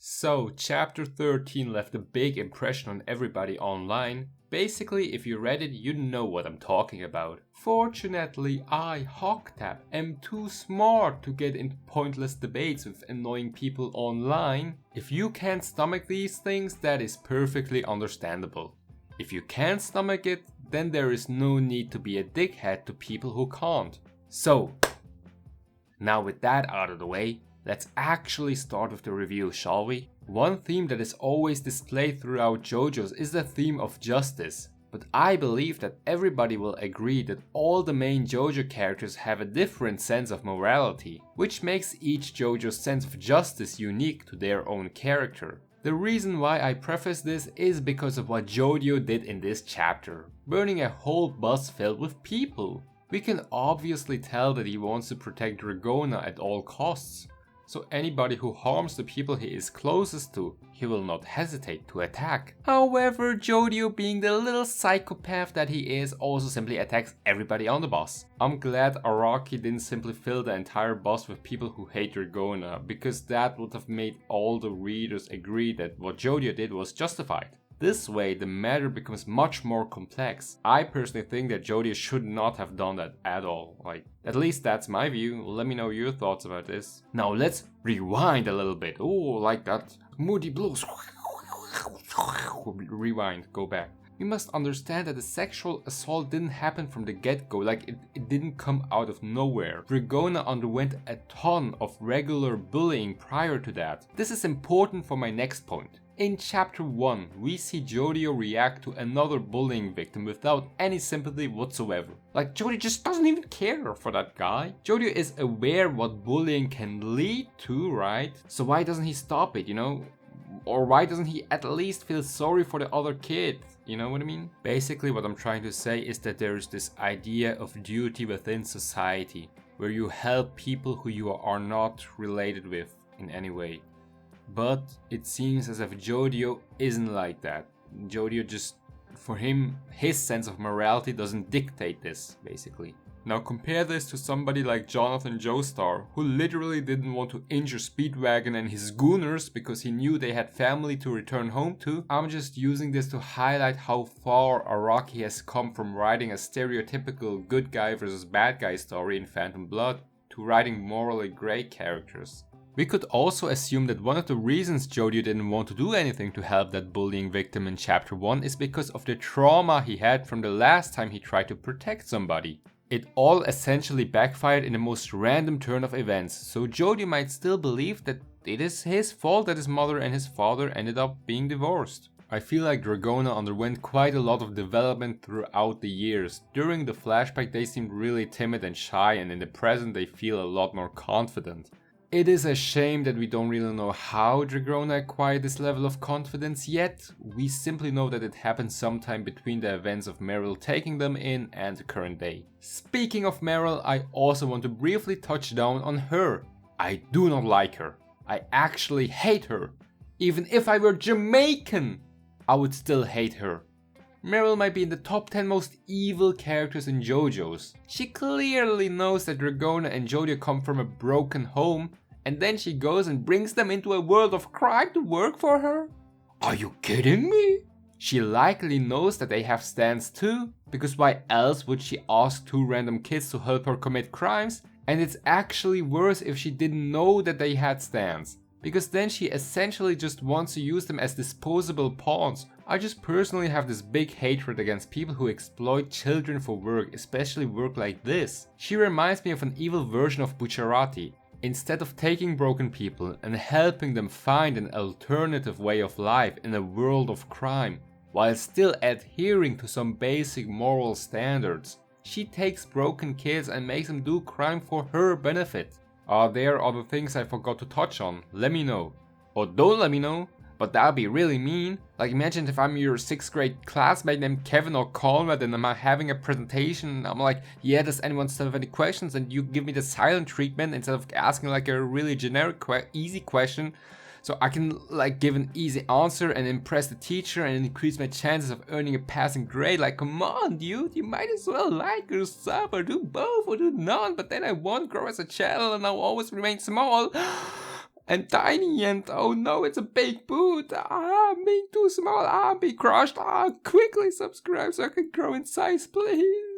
So, chapter 13 left a big impression on everybody online. Basically, if you read it, you know what I'm talking about. Fortunately, I, Hogtap, am too smart to get into pointless debates with annoying people online. If you can't stomach these things, that is perfectly understandable. If you can't stomach it, then there is no need to be a dickhead to people who can't. So, now with that out of the way, let's actually start with the review, shall we? One theme that is always displayed throughout JoJo's is the theme of justice. But I believe that everybody will agree that all the main JoJo characters have a different sense of morality, which makes each JoJo's sense of justice unique to their own character. The reason why I preface this is because of what Jodio did in this chapter, burning a whole bus filled with people. We can obviously tell that he wants to protect Dragona at all costs. So anybody who harms the people he is closest to, he will not hesitate to attack. However, Jodio, being the little psychopath that he is, also simply attacks everybody on the bus. I'm glad Araki didn't simply fill the entire bus with people who hate Dragona, because that would have made all the readers agree that what Jodio did was justified. This way, the matter becomes much more complex. I personally think that Jodio should not have done that at all. At least that's my view. Let me know your thoughts about this. Now let's rewind a little bit. Oh, like that moody blues. Rewind, go back. We must understand that the sexual assault didn't happen from the get-go, it didn't come out of nowhere. Dragona underwent a ton of regular bullying prior to that. This is important for my next point. In chapter 1, we see Jodio react to another bullying victim without any sympathy whatsoever. Jodio just doesn't even care for that guy. Jodio is aware what bullying can lead to, right? So why doesn't he stop it, Or why doesn't he at least feel sorry for the other kid? You know what I mean? Basically what I'm trying to say is that there is this idea of duty within society, where you help people who you are not related with in any way. But it seems as if Jodio isn't like that. Jodio just, for him, his sense of morality doesn't dictate this, basically. Now compare this to somebody like Jonathan Joestar, who literally didn't want to injure Speedwagon and his gooners because he knew they had family to return home to. I'm just using this to highlight how far Araki has come from writing a stereotypical good guy versus bad guy story in Phantom Blood to writing morally grey characters. We could also assume that one of the reasons Jodio didn't want to do anything to help that bullying victim in chapter 1 is because of the trauma he had from the last time he tried to protect somebody. It all essentially backfired in the most random turn of events, so Jodio might still believe that it is his fault that his mother and his father ended up being divorced. I feel like Dragona underwent quite a lot of development throughout the years. During the flashback they seemed really timid and shy, and in the present they feel a lot more confident. It is a shame that we don't really know how Dragona acquired this level of confidence yet. We simply know that it happened sometime between the events of Merill taking them in and the current day. Speaking of Merill, I also want to briefly touch down on her. I do not like her. I actually hate her. Even if I were Jamaican, I would still hate her. Merill might be in the top 10 most evil characters in JoJo's. She clearly knows that Dragona and Jodio come from a broken home, and then she goes and brings them into a world of crime to work for her? Are you kidding me? She likely knows that they have stands too, because why else would she ask two random kids to help her commit crimes? And it's actually worse if she didn't know that they had stands, because then she essentially just wants to use them as disposable pawns. I just personally have this big hatred against people who exploit children for work, especially work like this. She reminds me of an evil version of Bucciarati. Instead of taking broken people and helping them find an alternative way of life in a world of crime, while still adhering to some basic moral standards, she takes broken kids and makes them do crime for her benefit. Are there other things I forgot to touch on? Let me know. Or don't let me know, but that'd be really mean. Imagine if I'm your 6th grade classmate named Kevin or Conrad and I'm having a presentation and I'm like, yeah, does anyone still have any questions? And you give me the silent treatment instead of asking a really generic easy question, so I can give an easy answer and impress the teacher and increase my chances of earning a passing grade. Come on dude, you might as well like or sub or do both or do none, but then I won't grow as a channel and I'll always remain small. and tiny, and oh no, it's a big boot. I'm being too small. I'm being crushed. Quickly subscribe so I can grow in size, please.